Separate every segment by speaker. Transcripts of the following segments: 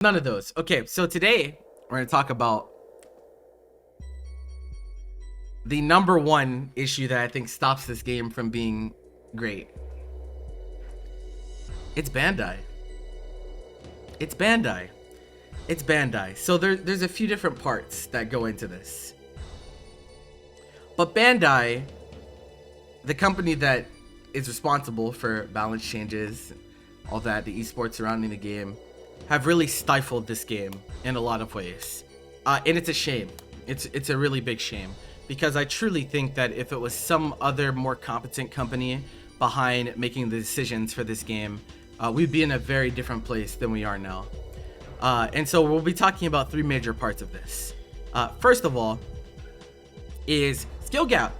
Speaker 1: None of those. Okay, so today we're going to talk about the number one issue that I think stops this game from being great. It's Bandai. It's Bandai. It's Bandai. So there's a few different parts that go into this. But Bandai, the company that is responsible for balance changes, all that, the esports surrounding the game, have really stifled this game in a lot of ways. And it's a shame. It's a really big shame, because I truly think that if it was some other more competent company behind making the decisions for this game, we'd be in a very different place than we are now. And so we'll be talking about three major parts of this. First of all is skill gap,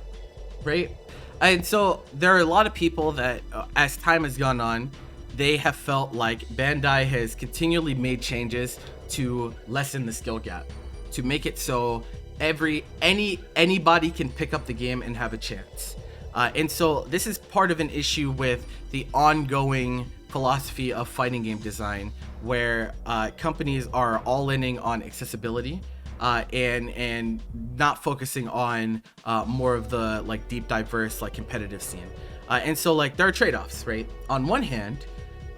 Speaker 1: right? And so there are a lot of people that as time has gone on, they have felt like Bandai has continually made changes to lessen the skill gap, to make it so anybody can pick up the game and have a chance. And so this is part of an issue with the ongoing philosophy of fighting game design, where companies are all-inning on accessibility and not focusing on more of the like deep, diverse, like competitive scene. And so like there are trade-offs, right? On one hand,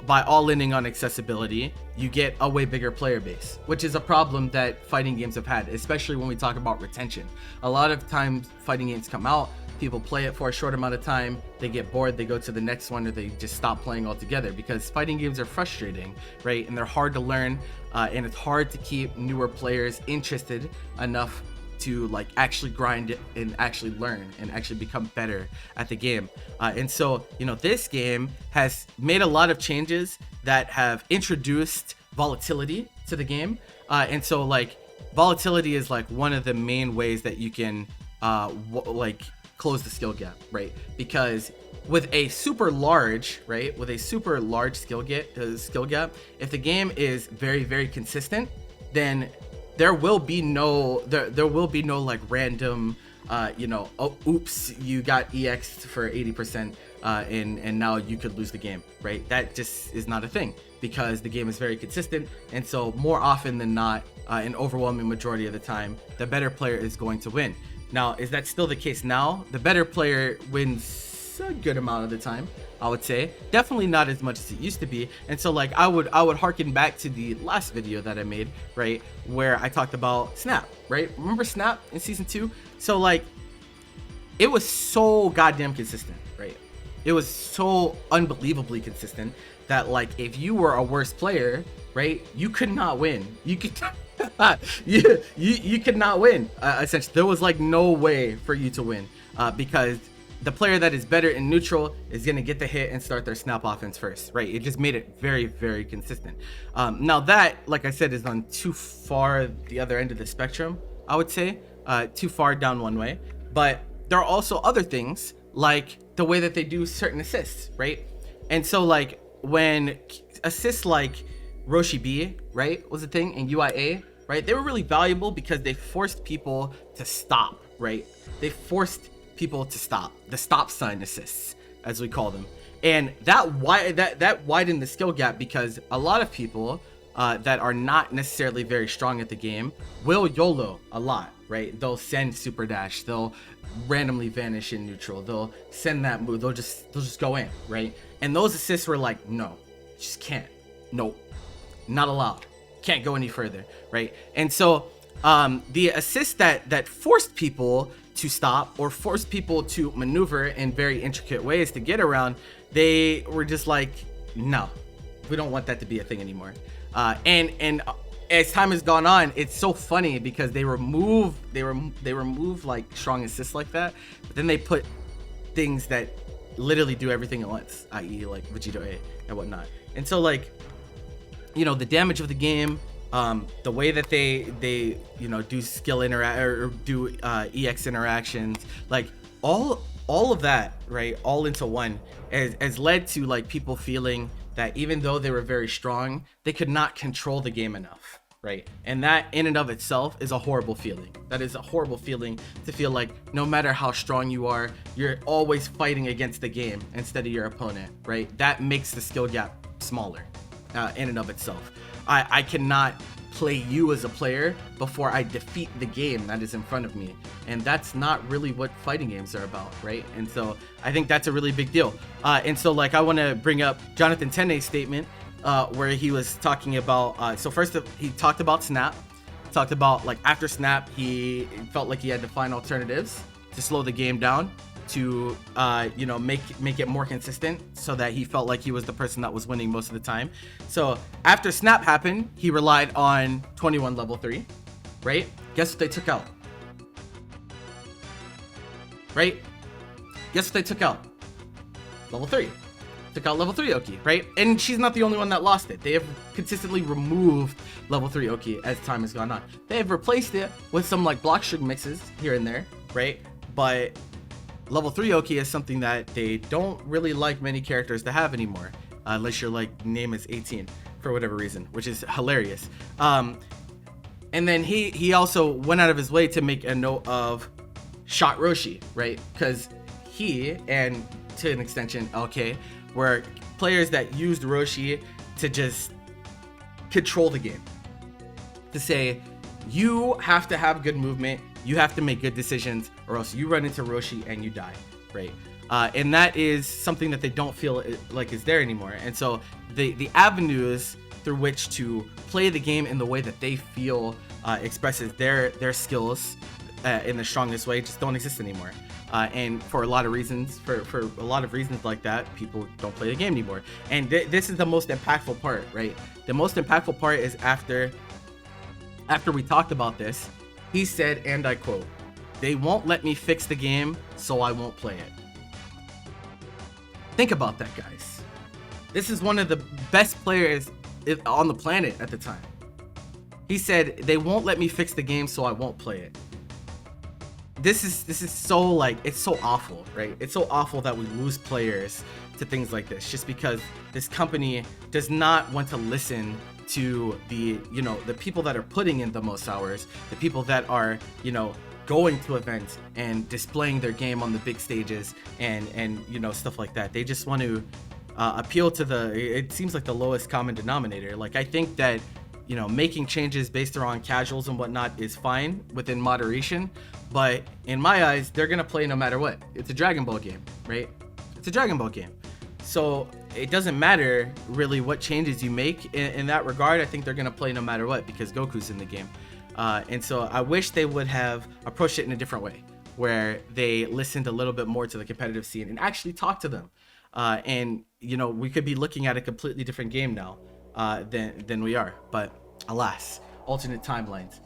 Speaker 1: by all-inning on accessibility, you get a way bigger player base, which is a problem that fighting games have had, especially when we talk about retention. A lot of times fighting games come out, people play it for a short amount of time, they get bored, they go to the next one, or they just stop playing altogether, because fighting games are frustrating, right? And they're hard to learn, and it's hard to keep newer players interested enough to like actually grind it and actually learn and actually become better at the game. And so, you know, this game has made a lot of changes that have introduced volatility to the game. And so like volatility is like one of the main ways that you can like close the skill gap, right? Because with a super large, right, with a super large skill gap, if the game is very, very consistent, then there will be no like random you know, oh, oops, you got EX for 80% and now you could lose the game, right? That just is not a thing, because the game is very consistent. And so more often than not, an overwhelming majority of the time, the better player is going to win. Now, is that still the case now? The better player wins a good amount of the time, I would say. Definitely not as much as it used to be. And so like I would harken back to the last video that I made, right, where I talked about Snap, right? Remember Snap in season 2? So like it was so goddamn consistent, right? It was so unbelievably consistent that like if you were a worse player, right, you could not win. You could you could not win. Essentially, there was like no way for you to win, because the player that is better in neutral is going to get the hit and start their snap offense first, right? It just made it very, very consistent. Now that, like I said, is on too far the other end of the spectrum, I would say, too far down one way. But there are also other things, like the way that they do certain assists, right? And so like when assists like Roshi B, right, was a thing in UIA, right? They were really valuable because they forced people to stop, right? They forced people to stop, the stop sign assists, as we call them. And that widened the skill gap, because a lot of people that are not necessarily very strong at the game will YOLO a lot, right? They'll send super dash, they'll randomly vanish in neutral, they'll send that move, they'll just go in, right? And those assists were like, no, just can't, nope, not allowed, can't go any further, right? And so the assist that forced people to stop or forced people to maneuver in very intricate ways to get around, they were just like, no, we don't want that to be a thing anymore. And as time has gone on, it's so funny because they remove like strong assists like that, but then they put things that literally do everything at once, i.e. like Vegito A and whatnot. And so like, you know, the damage of the game, the way that they you know do skill or do EX interactions, like all of that, right, all into one, has led to like people feeling that even though they were very strong, they could not control the game enough, right? And that in and of itself is a horrible feeling. That is a horrible feeling, to feel like no matter how strong you are, you're always fighting against the game instead of your opponent, right? That makes the skill gap smaller in and of itself. I cannot play you as a player before I defeat the game that is in front of me. And that's not really what fighting games are about, right? And so I think that's a really big deal. And so like I want to bring up Jonathan Tene's statement where he was talking about, so first he talked about Snap, talked about like after Snap, he felt like he had to find alternatives to slow the game down, to you know, make it more consistent, so that he felt like he was the person that was winning most of the time. So after Snap happened, he relied on 21 level 3, right? Guess what they took out? Right? Guess what they took out? Level 3. Took out level 3 Oki, right? And she's not the only one that lost it. They have consistently removed level 3 Oki as time has gone on. They have replaced it with some like block string mixes here and there, right? But level 3 Oki is something that they don't really like many characters to have anymore, unless your like name is 18 for whatever reason, which is hilarious. And then he also went out of his way to make a note of Shot Roshi, right? Because he, and to an extension LK, were players that used Roshi to just control the game, to say you have to have good movement, you have to make good decisions, or else you run into Roshi and you die, right? And that is something that they don't feel like is there anymore. And so the avenues through which to play the game in the way that they feel expresses their skills in the strongest way just don't exist anymore. And for a lot of reasons, for a lot of reasons like that, people don't play the game anymore. And this is the most impactful part, right? The most impactful part is after we talked about this, he said, and I quote, "They won't let me fix the game, so I won't play it." Think about that, guys. This is one of the best players on the planet at the time. He said, "They won't let me fix the game, so I won't play it." This is so like, it's so awful, right? It's so awful that we lose players to things like this just because this company does not want to listen to the, you know, the people that are putting in the most hours, the people that are, you know, going to events and displaying their game on the big stages and you know, stuff like that. They just want to appeal to it seems like the lowest common denominator. Like, I think that, you know, making changes based around casuals and whatnot is fine within moderation, but in my eyes, they're gonna play no matter what. It's a Dragon Ball game, right? It's a Dragon Ball game. So it doesn't matter really what changes you make in that regard. I think they're gonna play no matter what because Goku's in the game. And so I wish they would have approached it in a different way, where they listened a little bit more to the competitive scene and actually talked to them. And, you know, we could be looking at a completely different game now than we are. But alas, alternate timelines.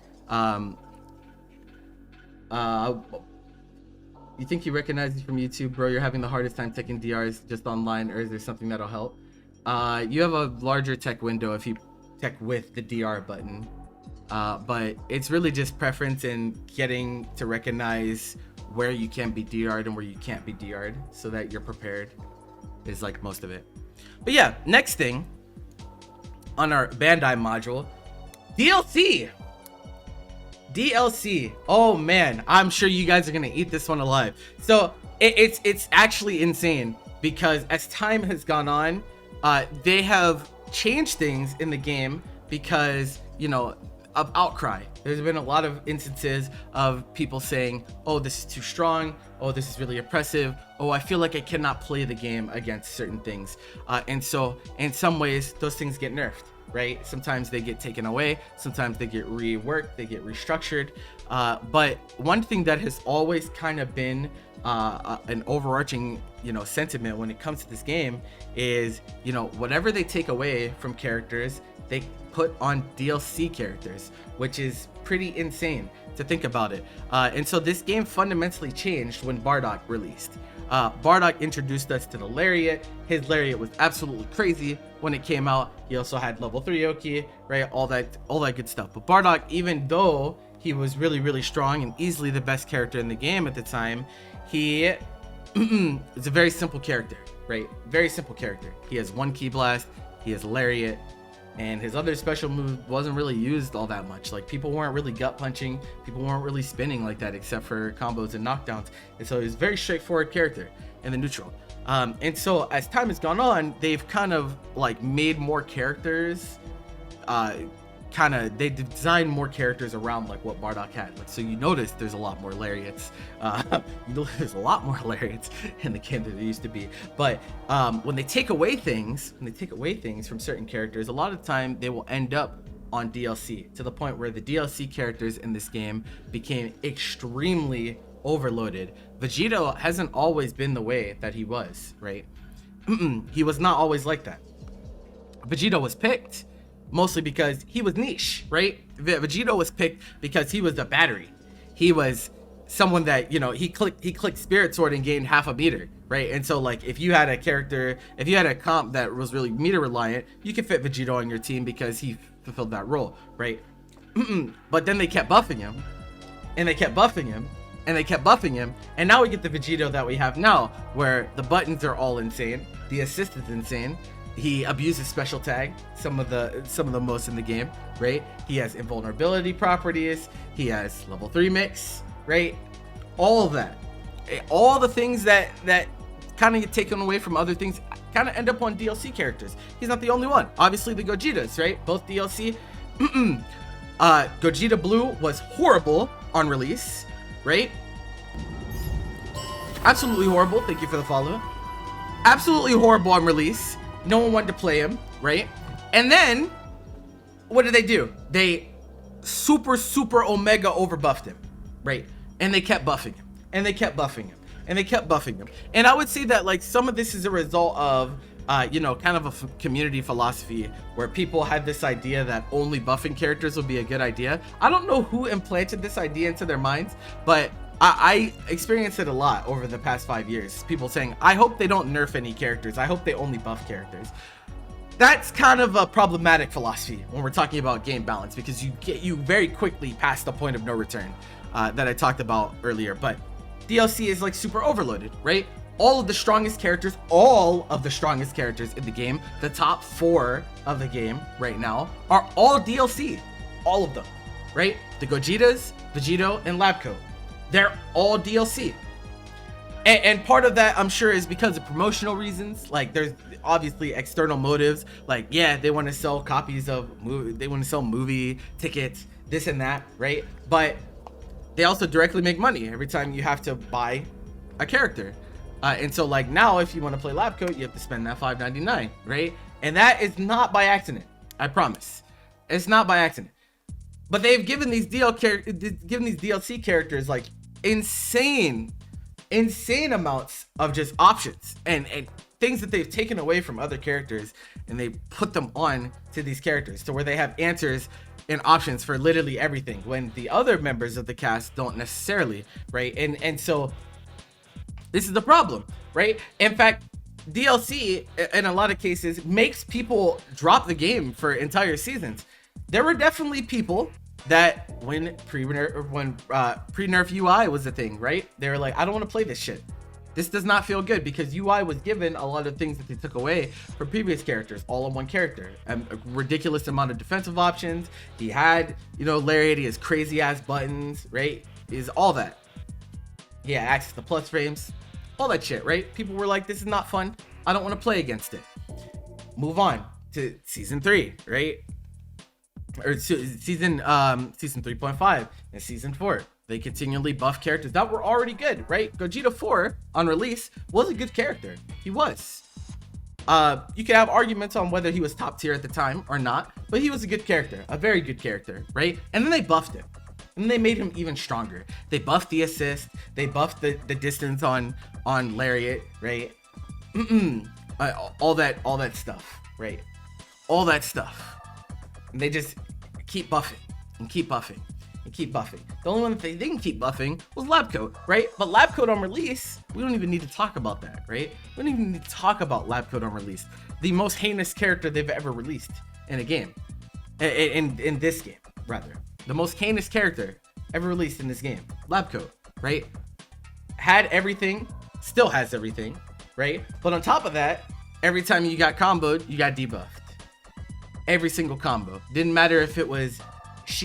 Speaker 1: You think he recognizes from YouTube, bro? You're having the hardest time taking DRs just online, or is there something that'll help? You have a larger tech window if you tech with the DR button. But it's really just preference and getting to recognize where you can be DR'd and where you can't be DR'd so that you're prepared is like most of it. But yeah, next thing on our Bandai module, DLC. Oh man, I'm sure you guys are gonna eat this one alive. So it's actually insane because as time has gone on, they have changed things in the game because, you know, of outcry. There's been a lot of instances of people saying, oh, this is too strong, oh, this is really oppressive, oh, I feel like I cannot play the game against certain things. And so in some ways those things get nerfed, right? Sometimes they get taken away, sometimes they get reworked, they get restructured. But one thing that has always kind of been an overarching, you know, sentiment when it comes to this game is, you know, whatever they take away from characters, they put on DLC characters, which is pretty insane to think about it. And so this game fundamentally changed when Bardock released. Bardock introduced us to the Lariat. His Lariat was absolutely crazy when it came out. He also had level 3 Oki, right? All that good stuff. But Bardock, even though he was really, really strong and easily the best character in the game at the time, he is a very simple character, right? Very simple character. He has one Ki Blast, he has Lariat, and his other special move wasn't really used all that much. Like, people weren't really gut punching, people weren't really spinning like that except for combos and knockdowns. And so he's a very straightforward character in the neutral. And so as time has gone on, they've kind of like made more characters they designed more characters around like what Bardock had. Like, so you notice there's a lot more lariats. There's a lot more lariats in the game than there used to be. But when they take away things, from certain characters, a lot of the time they will end up on DLC, to the point where the DLC characters in this game became extremely overloaded. Vegito hasn't always been the way that he was, right? He was not always like that. Vegito was picked mostly because he was niche, right? Vegito was picked because he was the battery. He was someone that, you know, he clicked Spirit Sword and gained half a meter, right? And so like if you had a comp that was really meter reliant, you could fit Vegito on your team because he fulfilled that role, right? But then they kept buffing him, and they kept buffing him, and they kept buffing him, and now we get the Vegito that we have now, where the buttons are all insane, the assist is insane, he abuses special tag, some of the most in the game, right? He has invulnerability properties, he has level 3 mix, right? All of that, all the things that kind of get taken away from other things kind of end up on DLC characters. He's not the only one. Obviously the Gojitas, right? Both DLC. Gogeta Blue was horrible on release, right? Absolutely horrible. Thank you for the follow. Absolutely horrible on release. No one wanted to play him, right? And then what did they do? They super omega overbuffed him, right? And they kept buffing him, and they kept buffing him, and they kept buffing him. And I would say that like some of this is a result of you know, kind of a community philosophy where people had this idea that only buffing characters would be a good idea. I don't know who implanted this idea into their minds, but I experienced it a lot over the past 5 years. People saying, I hope they don't nerf any characters. I hope they only buff characters. That's kind of a problematic philosophy when we're talking about game balance, because you very quickly pass the point of no return that I talked about earlier. But DLC is like super overloaded, right? All of the strongest characters in the game, the top 4 of the game right now, are all DLC. All of them, right? The Gojitas, Vegito, and Labco. They're all DLC. And part of that, I'm sure, is because of promotional reasons. Like, there's obviously external motives. Like, yeah, they want to sell copies of they want to sell movie tickets, this and that, right? But they also directly make money every time you have to buy a character. And so, like, now, if you want to play Labco, you have to spend that $5.99, right? And that is not by accident. I promise. It's not by accident. But they've given these DLC characters like insane amounts of just options and things that they've taken away from other characters, and they put them on to these characters to where they have answers and options for literally everything, when the other members of the cast don't necessarily, right? And so this is the problem, right? In fact, DLC in a lot of cases makes people drop the game for entire seasons. There were definitely people that when pre-nerf UI was a thing, right? They were like, I don't want to play this shit. This does not feel good, because UI was given a lot of things that they took away from previous characters, all in one character. A ridiculous amount of defensive options. He had, you know, Lariat, he has crazy ass buttons, right? Is all that. Yeah, access to plus frames, all that shit, right? People were like, this is not fun. I don't want to play against it. Move on to season 3, right? Or season 3.5 and season 4. They continually buff characters that were already good, right? Gogeta 4 on release was a good character. He was. You could have arguments on whether he was top tier at the time or not, but he was a good character, a very good character, right? And then they buffed him, and they made him even stronger. They buffed the assist, they buffed the distance on Lariat, right? All that stuff, right? All that stuff. And they just keep buffing and keep buffing and keep buffing. The only one that they didn't keep buffing was Labcoat, right? But Labcoat on release, we don't even need to talk about that, right? We don't even need to talk about Labcoat on release. The most heinous character they've ever released in a game. In this game, rather. The most heinous character ever released in this game. Labcoat, right? Had everything, still has everything, right? But on top of that, every time you got comboed, you got debuffed. Every single combo. Didn't matter if it was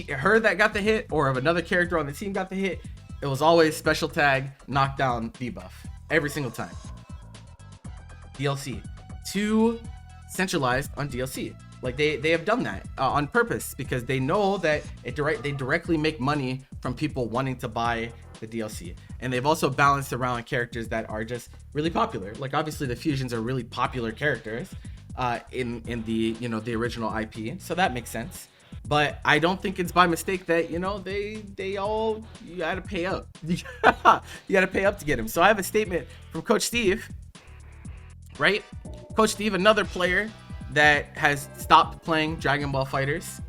Speaker 1: her that got the hit or if another character on the team got the hit. It was always special tag, knockdown, debuff. Every single time. DLC. Too centralized on DLC. Like they have done that on purpose because they know that they directly make money from people wanting to buy the DLC. And they've also balanced around characters that are just really popular. Like obviously the fusions are really popular characters in the, you know, the original IP, so that makes sense. But I don't think it's by mistake that, you know, they all, you gotta pay up. You gotta pay up to get him. So I have a statement from Coach Steve, right? Coach Steve, another player that has stopped playing Dragon Ball FighterZ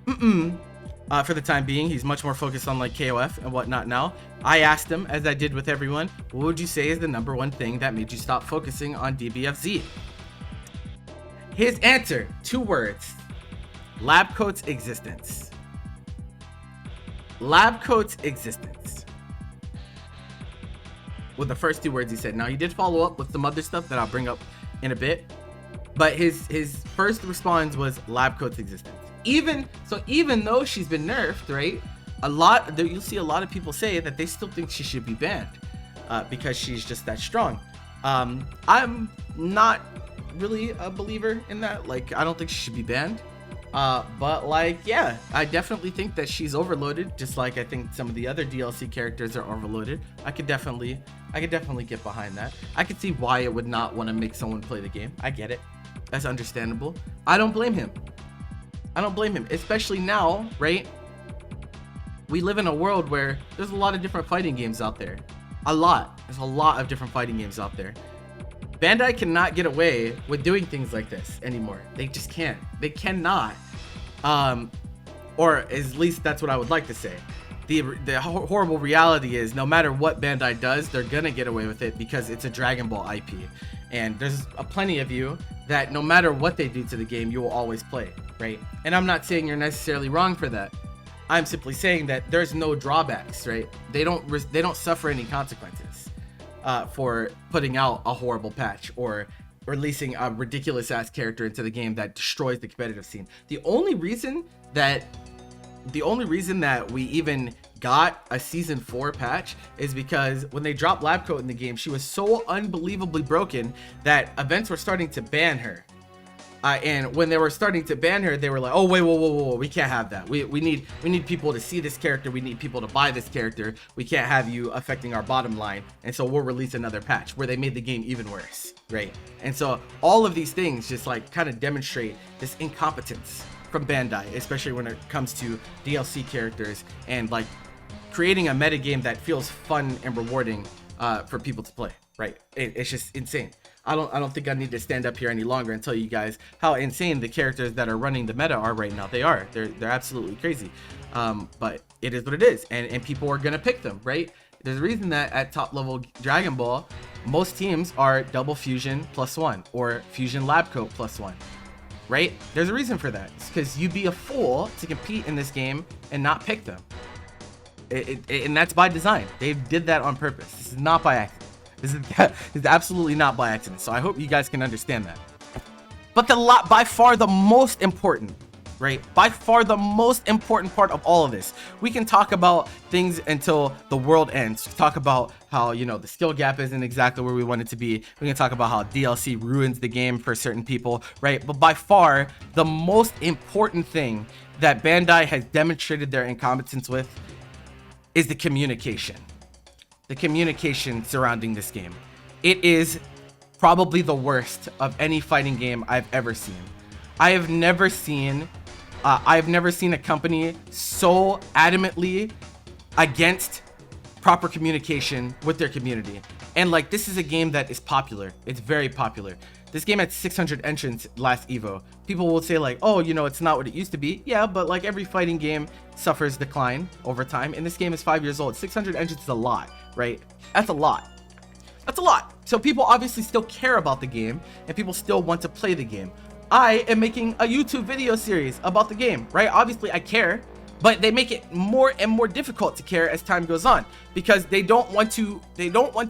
Speaker 1: for the time being. He's much more focused on like KOF and whatnot now. I asked him, as I did with everyone, what would you say is the #1 thing that made you stop focusing on DBFZ? His answer, 2 words: Labcoat's existence. Labcoat's existence. With the first 2 words he said. Now he did follow up with some other stuff that I'll bring up in a bit, but his first response was Labcoat's existence. Even though she's been nerfed, right? You'll see a lot of people say that they still think she should be banned because she's just that strong. I'm not really a believer in that. Like, I don't think she should be banned. But like, yeah, I definitely think that she's overloaded, just like I think some of the other DLC characters are overloaded. I could definitely get behind that. I could see why it would not want to make someone play the game. I get it. That's understandable. I don't blame him. Especially now, right? We live in a world where there's a lot of different fighting games out there. There's a lot of different fighting games out there. Bandai cannot get away with doing things like this anymore. They just can't. They cannot. Or at least that's what I would like to say. The horrible reality is no matter what Bandai does, they're gonna get away with it because it's a Dragon Ball IP. And there's plenty of you that no matter what they do to the game, you will always play, right? And I'm not saying you're necessarily wrong for that. I'm simply saying that there's no drawbacks, right? They don't suffer any consequences for putting out a horrible patch or releasing a ridiculous ass character into the game that destroys the competitive scene. The only reason that we even got a season 4 patch is because when they dropped Labcoat in the game, she was so unbelievably broken that events were starting to ban her. And when they were starting to ban her, they were like, oh wait, whoa, we can't have that. We need people to see this character. We need people to buy this character. We can't have you affecting our bottom line. And so we'll release another patch where they made the game even worse, right? And so all of these things just like kind of demonstrate this incompetence from Bandai, especially when it comes to DLC characters and like creating a meta game that feels fun and rewarding for people to play, right? It's just insane. I don't think I need to stand up here any longer and tell you guys how insane the characters that are running the meta are right now. They're absolutely crazy. But it is what it is, and people are gonna pick them, right? There's a reason that at top level Dragon Ball, most teams are double fusion +1 or fusion lab coat +1, right? There's a reason for that. It's because you'd be a fool to compete in this game and not pick them. And that's by design. They did that on purpose. This is not by accident. This is absolutely not by accident. So I hope you guys can understand that. But by far the most important, right? By far the most important part of all of this. We can talk about things until the world ends. Talk about how, you know, the skill gap isn't exactly where we want it to be. We can talk about how DLC ruins the game for certain people, right? But by far the most important thing that Bandai has demonstrated their incompetence with is the communication. The communication surrounding this game. It is probably the worst of any fighting game I've ever seen. I've never seen a company so adamantly against proper communication with their community. And like, this is a game that is popular. It's very popular. This game had 600 entrants last Evo. People will say like, oh, you know, it's not what it used to be. Yeah, but like every fighting game suffers decline over time. And this game is 5 years old. 600 entrants is a lot, right? That's a lot. That's a lot. So people obviously still care about the game and people still want to play the game. I am making a YouTube video series about the game, right? Obviously I care, but they make it more and more difficult to care as time goes on because they don't want to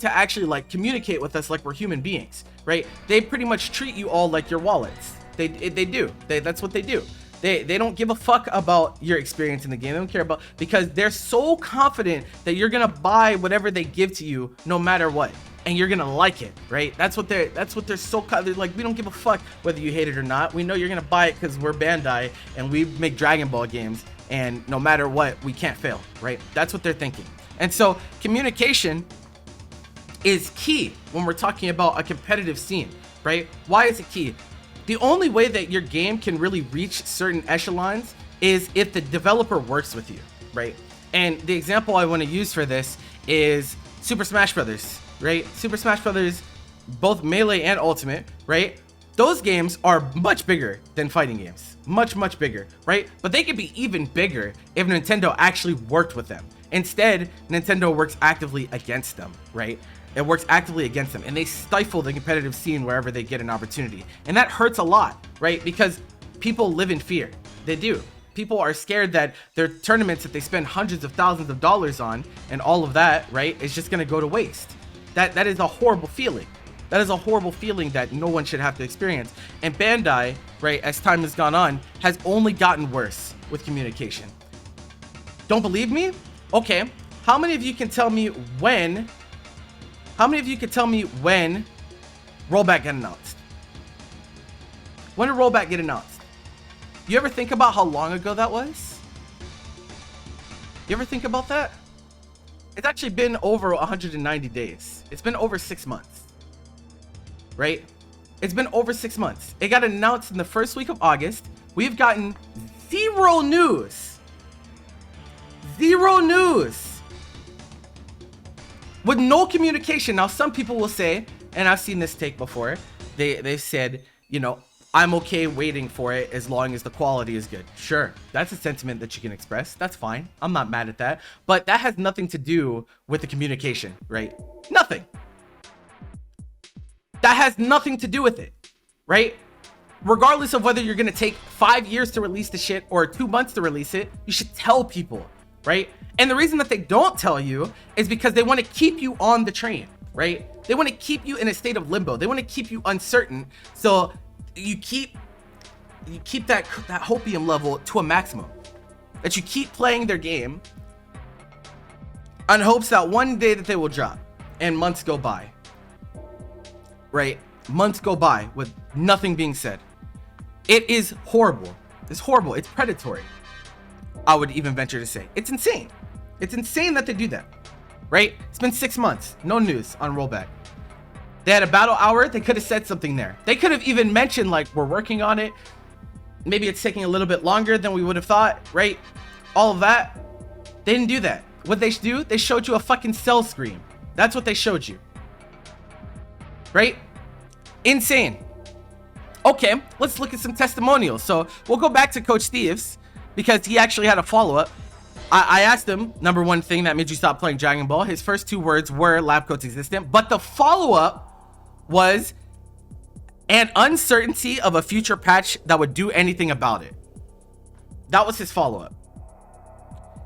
Speaker 1: actually like communicate with us like we're human beings, right? They pretty much treat you all like your wallets. They do. That's what they do. They don't give a fuck about your experience in the game. They don't care about, because they're so confident that you're gonna buy whatever they give to you no matter what. and you're gonna like it, right? That's what they're so they're like, we don't give a fuck whether you hate it or not. We know you're gonna buy it because we're Bandai and we make Dragon Ball games, and no matter what, we can't fail, right? That's what they're thinking. And so communication is key when we're talking about a competitive scene, right? Why is it key? The only way that your game can really reach certain echelons is if the developer works with you, right? And the example I want to use for this is Super Smash Brothers, right? Super Smash Brothers, both Melee and Ultimate, right? Those games are much bigger than fighting games, much bigger, right? But they could be even bigger if Nintendo actually worked with them. Instead, Nintendo works actively against them, right? It works actively against them, and they stifle the competitive scene wherever they get an opportunity. And that hurts a lot, right? Because people live in fear. They do. People are scared that their tournaments that they spend hundreds of thousands of dollars on and all of that, right, is just going to go to waste. That is a horrible feeling. That is a horrible feeling that no one should have to experience. And Bandai, right, as time has gone on, has only gotten worse with communication. Don't believe me? Okay. How many of you can tell me when Rollback got announced? When did Rollback get announced? You ever think about how long ago that was? You ever think about that? It's actually been over 190 days. It's been over 6 months. Right? It's been over 6 months. It got announced in the first week of August. We've gotten zero news. Zero news. With no communication. Now, some people will say, and I've seen this take before, they've said, you know, I'm okay waiting for it as long as the quality is good. Sure, that's a sentiment that you can express. That's fine. I'm not mad at that. But that has nothing to do with the communication, right? Nothing. That has nothing to do with it, right? Regardless of whether you're going to take 5 years to release the shit or 2 months to release it, you should tell people, right? And the reason that they don't tell you is because they want to keep you on the train, right? They want to keep you in a state of limbo. They want to keep you uncertain. So you keep that hopium level to a maximum. That you keep playing their game on hopes that one day that they will drop, and months go by. Right? Months go by with nothing being said. It is horrible. It's horrible. It's predatory. I would even venture to say. It's insane. It's insane that they do that. Right? It's been 6 months. No news on Rollback. They had a battle hour. They could have said something there. They could have even mentioned, like, we're working on it. Maybe it's taking a little bit longer than we would have thought. Right? All of that. They didn't do that. What they do? They showed you a fucking cell screen. That's what they showed you. Right? Insane. Okay, let's look at some testimonials. So we'll go back to Coach Steves because he actually had a follow-up. I asked him, number one thing that made you stop playing Dragon Ball. His first 2 words were lab coats existent, but the follow-up was an uncertainty of a future patch that would do anything about it. That was his follow-up.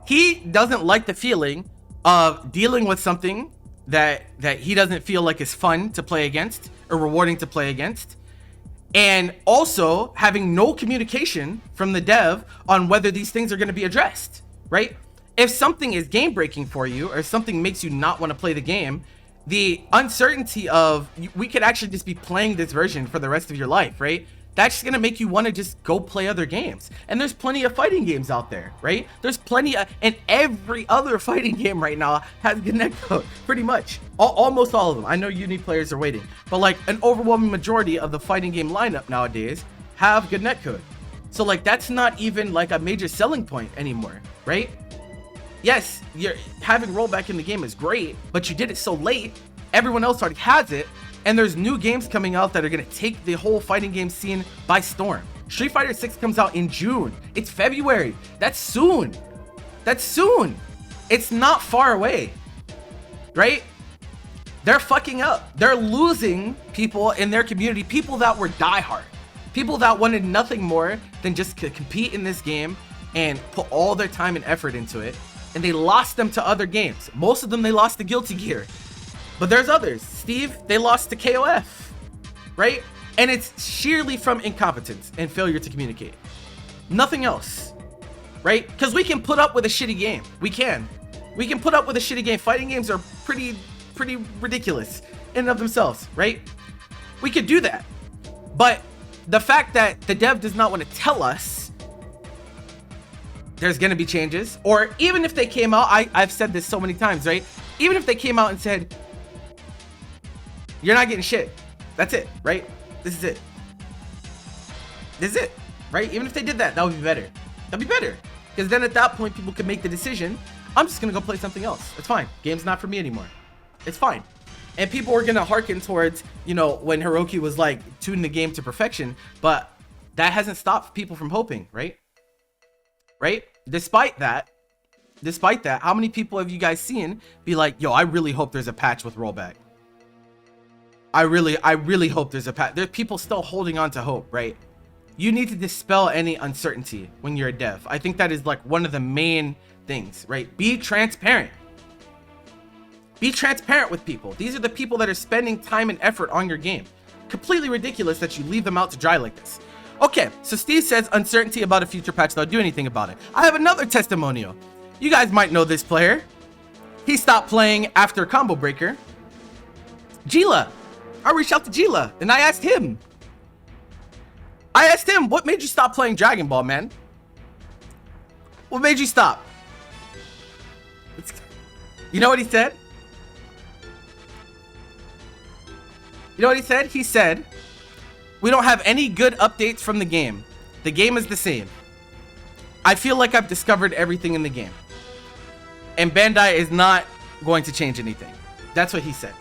Speaker 1: He doesn't like the feeling of dealing with something that he doesn't feel like is fun to play against or rewarding to play against, and also having no communication from the dev on whether these things are going to be addressed, right? If something is game breaking for you or something makes you not want to play the game, the uncertainty of we could actually just be playing this version for the rest of your life, right? That's just gonna make you want to just go play other games. And there's plenty of fighting games out there, right? There's plenty of, and every other fighting game right now has good netcode, pretty much. Almost all of them. I know Uni players are waiting, but like an overwhelming majority of the fighting game lineup nowadays have good netcode. So like that's not even like a major selling point anymore, right? Yes, having rollback in the game is great, but you did it so late, everyone else already has it. And there's new games coming out that are going to take the whole fighting game scene by storm. Street Fighter 6 comes out in June. It's February. That's soon. That's soon. It's not far away. Right? They're fucking up. They're losing people in their community. People that were diehard. People that wanted nothing more than just to compete in this game and put all their time and effort into it. And they lost them to other games. Most of them, they lost to Guilty Gear. But there's others. Steve, they lost to KOF, right? And it's sheerly from incompetence and failure to communicate. Nothing else, right? Because we can put up with a shitty game. We can put up with a shitty game. Fighting games are pretty ridiculous. in and of themselves, right? We could do that. But the fact that the dev does not want to tell us there's going to be changes, or even if they came out, I've said this so many times, right? Even if they came out and said, you're not getting shit. That's it, right? This is it. This is it, right? Even if they did that, that would be better. That'd be better. Because then at that point, people could make the decision, I'm just going to go play something else. It's fine. Game's not for me anymore. It's fine. And people were going to hearken towards, you know, when Hiroki was like tuning the game to perfection, but that hasn't stopped people from hoping, right? Right? Despite that, how many people have you guys seen be like, yo, I really hope there's a patch with rollback. I really hope there's a patch. There's people still holding on to hope, right? You need to dispel any uncertainty when you're a dev. I think that is like one of the main things, right? Be transparent. Be transparent with people. These are the people that are spending time and effort on your game. Completely ridiculous that you leave them out to dry like this. Okay, so Steve says uncertainty about a future patch. They'll do anything about it. I have another testimonial. You guys might know this player. He stopped playing after Combo Breaker. Jila. I reached out to Jila and I asked him, what made you stop playing Dragon Ball, man? What made you stop? You know what he said? You know what he said? He said, we don't have any good updates from the game. The game is the same. I feel like I've discovered everything in the game. And Bandai is not going to change anything. That's what he said.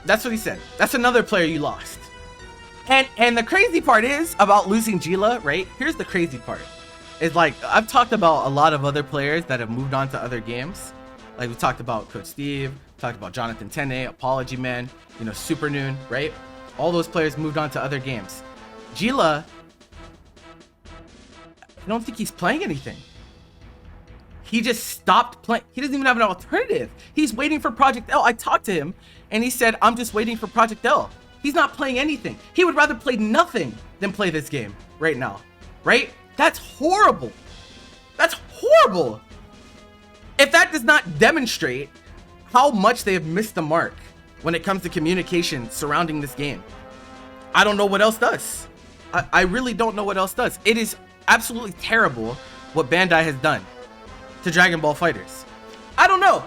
Speaker 1: That's what he said. That's another player you lost. And the crazy part is about losing Jila, right? Here's the crazy part. It's like, I've talked about a lot of other players that have moved on to other games. Like we talked about Coach Steve, talked about Jonathan Tene, Apology Man, you know, Super Noon, right? All those players moved on to other games. Jila, I don't think he's playing anything. He just stopped playing. He doesn't even have an alternative. He's waiting for Project L. I talked to him and he said, I'm just waiting for Project L. He's not playing anything. He would rather play nothing than play this game right now, right? That's horrible. That's horrible. If that does not demonstrate how much they have missed the mark when it comes to communication surrounding this game, I don't know what else does. I really don't know what else does. It is absolutely terrible what Bandai has done to Dragon Ball FighterZ. I don't know.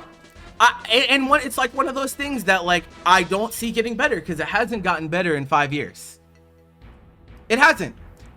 Speaker 1: It's like one of those things that like I don't see getting better because it hasn't gotten better in 5 years. It hasn't.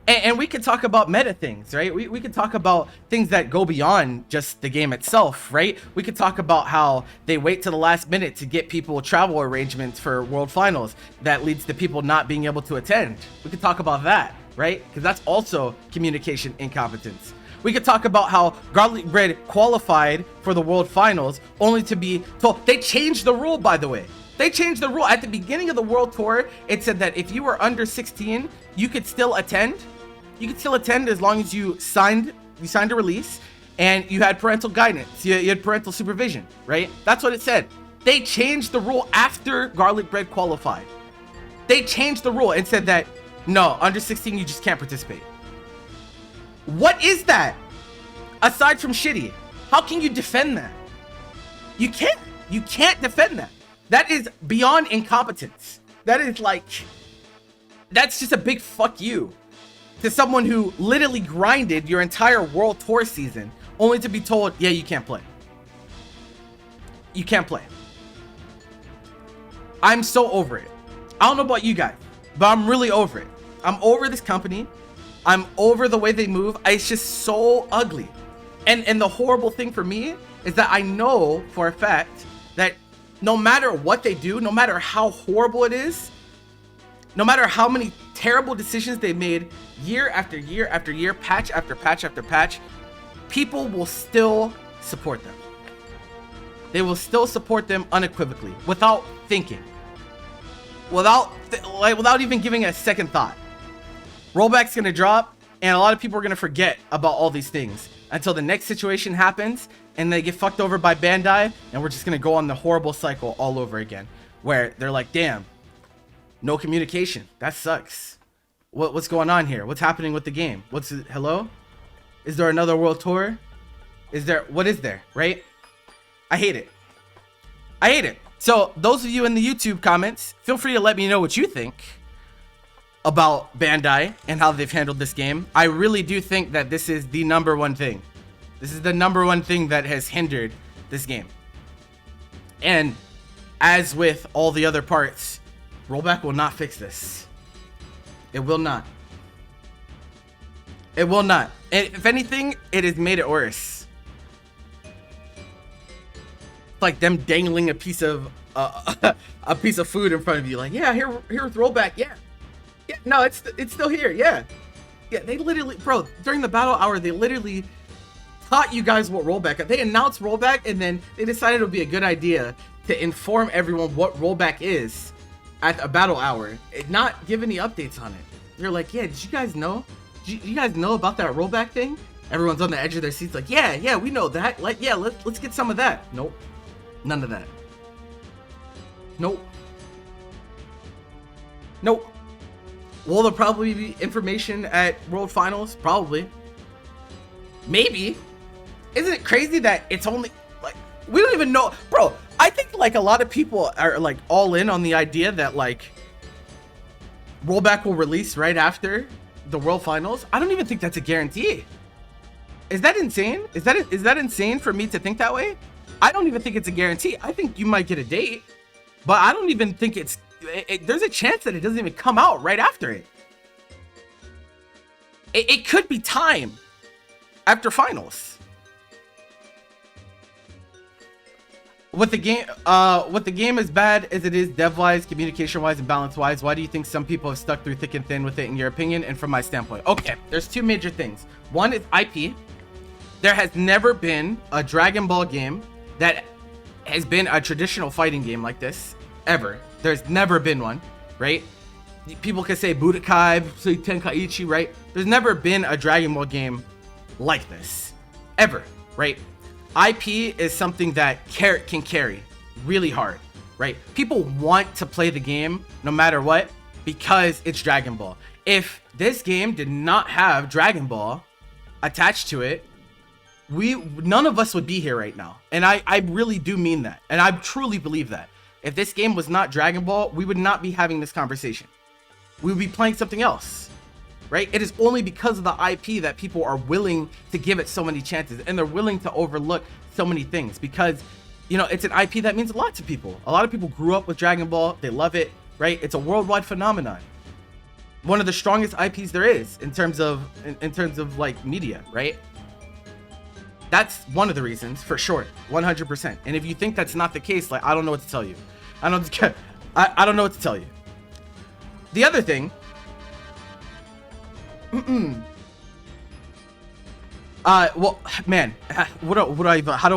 Speaker 1: And we could talk about meta things, right? We could talk about things that go beyond just the game itself, right? We could talk about how they wait to the last minute to get people travel arrangements for World Finals that leads to people not being able to attend. We could talk about that, right? Because that's also communication incompetence. We could talk about how Garlic Bread qualified for the World Finals only to be told. They changed the rule, by the way. They changed the rule. At the beginning of the World Tour, it said that if you were under 16, you could still attend. You could still attend as long as you signed a release and you had parental guidance. You had parental supervision, right? That's what it said. They changed the rule after Garlic Bread qualified. They changed the rule and said that, no, under 16, you just can't participate. What is that? Aside from shitty, how can you defend that? You can't. You can't defend that. That is beyond incompetence. That is like, that's just a big fuck you to someone who literally grinded your entire World Tour season only to be told, yeah, you can't play. You can't play. I'm so over it. I don't know about you guys, but I'm really over it. I'm over this company. I'm over the way they move. It's just so ugly. And the horrible thing for me is that I know for a fact that no matter what they do, no matter how horrible it is, no matter how many terrible decisions they made year after year after year, patch after patch after patch, people will still support them. They will still support them unequivocally, without thinking, without even giving a second thought. Rollback's gonna drop, and a lot of people are gonna forget about all these things until the next situation happens and they get fucked over by Bandai, and we're just gonna go on the horrible cycle all over again, where they're like, damn, no communication. That sucks. What's going on here? What's happening with the game? Hello? Is there another world tour? What is there, right? I hate it. I hate it. So those of you in the YouTube comments, feel free to let me know what you think about Bandai and how they've handled this game. I really do think that this is the number one thing. This is the number one thing that has hindered this game. And as with all the other parts, Rollback will not fix this. It will not. It will not. And if anything, it has made it worse. It's like them dangling a piece of food in front of you, like, yeah, here's Rollback, yeah, no, it's still here, yeah. They literally, bro, during the battle hour, they literally taught you guys what Rollback. They announced Rollback, and then they decided it would be a good idea to inform everyone what Rollback is at a battle hour, and not give any updates on it. They're like, yeah, did you guys know? Did you guys know about that Rollback thing? Everyone's on the edge of their seats, like, yeah, we know that. Like, yeah, let's get some of that. Nope. None of that. Nope. Will there probably be information at World Finals? Probably. Maybe. Isn't it crazy that it's only, like, we don't even know, bro. I think, like, a lot of people are, like, all in on the idea that, like, Rollback will release right after the World Finals. I don't even think that's a guarantee. Is that insane? Is that insane for me to think that way? I don't even think it's a guarantee. I think you might get a date, but I don't even think there's a chance that it doesn't even come out right after it. It could be time after finals. With the game as bad as it is, dev-wise, communication-wise, and balance-wise, why do you think some people have stuck through thick and thin with it, in your opinion, and from my standpoint? Okay, there's two major things. One is IP. There has never been a Dragon Ball game that has been a traditional fighting game like this, ever. There's never been one, right? People can say Budokai, say Tenkaichi, right? There's never been a Dragon Ball game like this, ever, right? IP is something that can carry really hard, right? People want to play the game no matter what because it's Dragon Ball. If this game did not have Dragon Ball attached to it, none of us would be here right now. And I really do mean that. And I truly believe that. If this game was not Dragon Ball, we would not be having this conversation. We would be playing something else, right? It is only because of the IP that people are willing to give it so many chances, and they're willing to overlook so many things because, you know, it's an IP that means a lot to people. A lot of people grew up with Dragon Ball. They love it, right? It's a worldwide phenomenon. One of the strongest IPs there is in terms of like media, right? That's one of the reasons, for sure, 100%. And if you think that's not the case, like, I don't know what to tell you. I don't know what to tell you. The other thing, well, man, how do